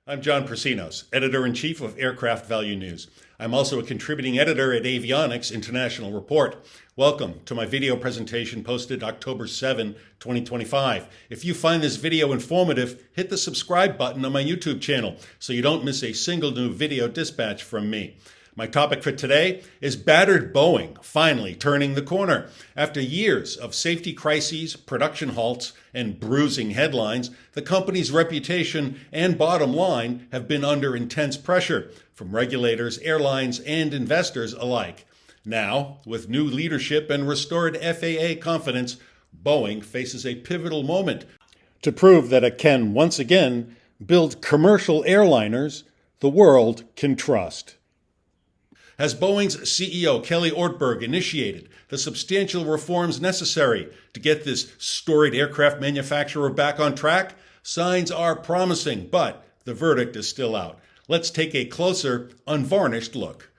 I'm John Persinos, Editor-in-Chief of Aircraft Value News. I'm also a contributing editor at Avionics International Report. Welcome to my video presentation posted October 7, 2025. If you find this video informative, hit the subscribe button on my YouTube channel so you don't miss a single new video dispatch from me. My topic for today is battered Boeing finally turning the corner. After years of safety crises, production halts, and bruising headlines, the company's reputation and bottom line have been under intense pressure from regulators, airlines, and investors alike. Now, with new leadership and restored FAA confidence, Boeing faces a pivotal moment to prove that it can once again build commercial airliners the world can trust. Has Boeing's CEO, Kelly Ortberg, initiated the substantial reforms necessary to get this storied aircraft manufacturer back on track? Signs are promising, but the verdict is still out. Let's take a closer, unvarnished look.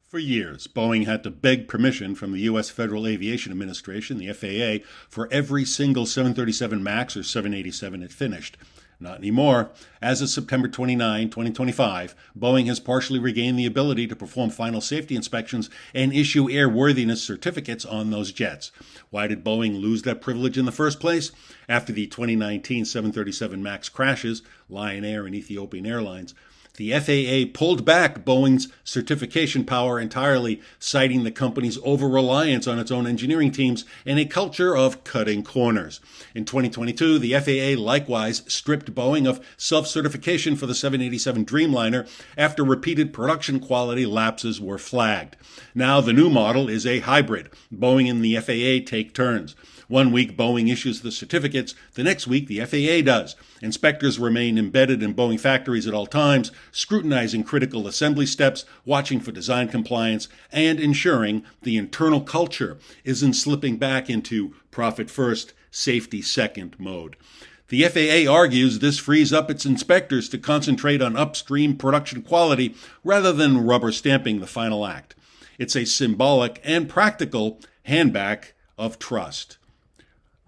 For years, Boeing had to beg permission from the U.S. Federal Aviation Administration, the FAA, for every single 737 MAX or 787 it finished. Not anymore. As of September 29, 2025, Boeing has partially regained the ability to perform final safety inspections and issue airworthiness certificates on those jets. Why did Boeing lose that privilege in the first place? After the 2019 737 MAX crashes, Lion Air and Ethiopian Airlines, the FAA pulled back Boeing's certification power entirely, citing the company's over-reliance on its own engineering teams and a culture of cutting corners. In 2022, the FAA likewise stripped Boeing of self-certification for the 787 Dreamliner after repeated production quality lapses were flagged. Now the new model is a hybrid. Boeing and the FAA take turns. One week, Boeing issues the certificates. The next week, the FAA does. Inspectors remain embedded in Boeing factories at all times, scrutinizing critical assembly steps, watching for design compliance, and ensuring the internal culture isn't slipping back into profit first, safety second mode. The FAA argues this frees up its inspectors to concentrate on upstream production quality rather than rubber stamping the final act. It's a symbolic and practical handback of trust.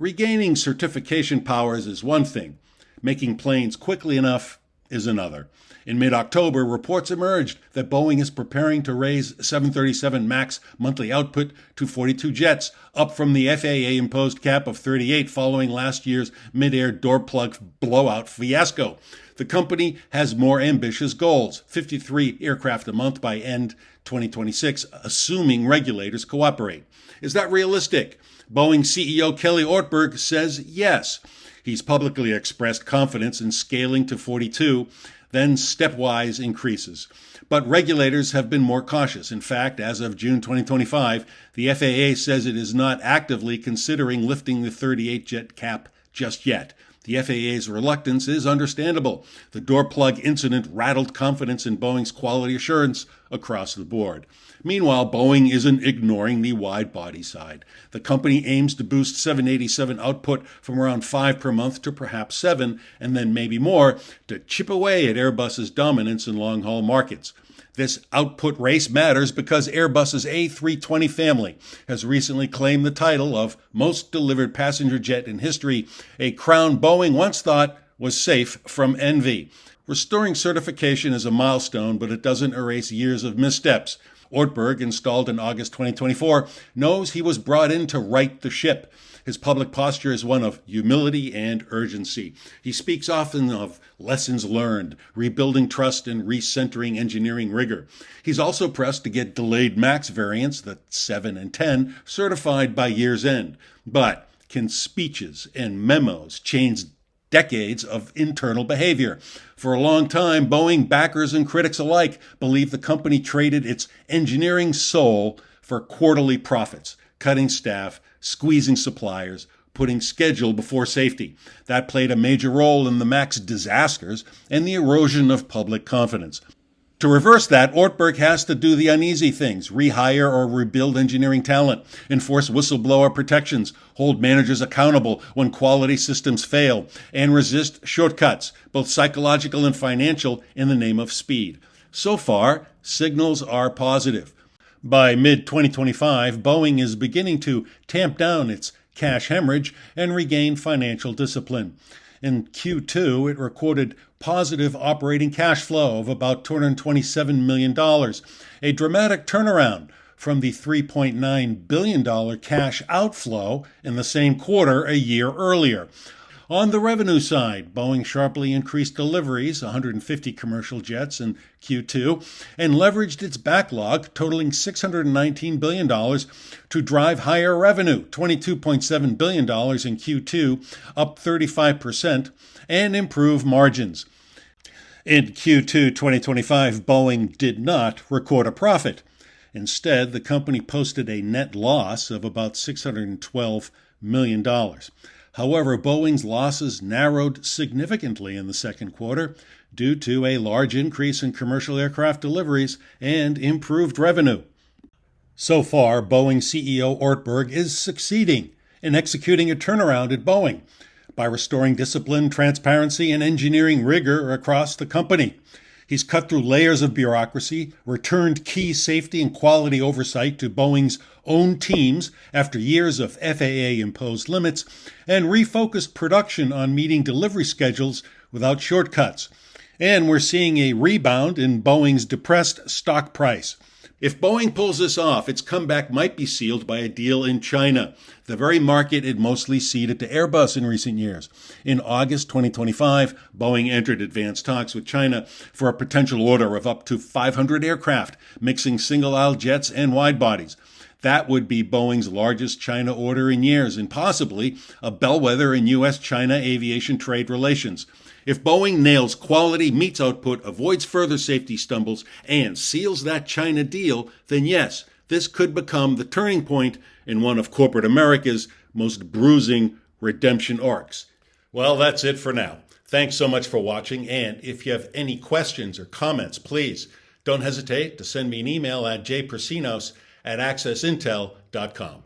Regaining certification powers is one thing. Making planes quickly enough is another. In mid-October, reports emerged that Boeing is preparing to raise 737 MAX monthly output to 42 jets, up from the FAA-imposed cap of 38 following last year's mid-air door plug blowout fiasco. The company has more ambitious goals, 53 aircraft a month by end 2026, assuming regulators cooperate. Is that realistic? Boeing CEO Kelly Ortberg says yes. He's publicly expressed confidence in scaling to 42, then stepwise increases. But regulators have been more cautious. In fact, as of June 2025, the FAA says it is not actively considering lifting the 38 jet cap just yet. The FAA's reluctance is understandable. The door plug incident rattled confidence in Boeing's quality assurance across the board. Meanwhile, Boeing isn't ignoring the wide-body side. The company aims to boost 787 output from around 5 per month to perhaps 7, and then maybe more, to chip away at Airbus's dominance in long-haul markets. This output race matters because Airbus's A320 family has recently claimed the title of most delivered passenger jet in history, a crown Boeing once thought was safe from envy. Restoring certification is a milestone, but it doesn't erase years of missteps. Ortberg, installed in August 2024, knows he was brought in to right the ship. His public posture is one of humility and urgency. He speaks often of lessons learned, rebuilding trust and recentering engineering rigor. He's also pressed to get delayed MAX variants, the 7 and 10, certified by year's end. But can speeches and memos change decades of internal behavior? For a long time, Boeing backers and critics alike believed the company traded its engineering soul for quarterly profits, cutting staff, squeezing suppliers, putting schedule before safety. That played a major role in the MAX disasters and the erosion of public confidence. To reverse that, Ortberg has to do the uneasy things, rehire or rebuild engineering talent, enforce whistleblower protections, hold managers accountable when quality systems fail, and resist shortcuts, both psychological and financial, in the name of speed. So far, signals are positive. By mid-2025, Boeing is beginning to tamp down its cash hemorrhage and regain financial discipline. In Q2, it recorded positive operating cash flow of about $227 million, a dramatic turnaround from the $3.9 billion cash outflow in the same quarter a year earlier. On the revenue side, Boeing sharply increased deliveries, 150 commercial jets in Q2, and leveraged its backlog, totaling $619 billion, to drive higher revenue, $22.7 billion in Q2, up 35%, and improve margins. In Q2 2025, Boeing did not record a profit. Instead, the company posted a net loss of about $612 million. However, Boeing's losses narrowed significantly in the second quarter due to a large increase in commercial aircraft deliveries and improved revenue. So far, Boeing CEO Ortberg is succeeding in executing a turnaround at Boeing by restoring discipline, transparency, and engineering rigor across the company. He's cut through layers of bureaucracy, returned key safety and quality oversight to Boeing's own teams after years of FAA-imposed limits, and refocused production on meeting delivery schedules without shortcuts. And we're seeing a rebound in Boeing's depressed stock price. If Boeing pulls this off, its comeback might be sealed by a deal in China, the very market it mostly ceded to Airbus in recent years. In August 2025, Boeing entered advanced talks with China for a potential order of up to 500 aircraft, mixing single-aisle jets and wide-bodies. That would be Boeing's largest China order in years and possibly a bellwether in U.S.-China aviation trade relations. If Boeing nails quality, meets output, avoids further safety stumbles, and seals that China deal, then yes, this could become the turning point in one of corporate America's most bruising redemption arcs. Well, that's it for now. Thanks so much for watching, and if you have any questions or comments, please don't hesitate to send me an email at jpersinos@accessintel.com.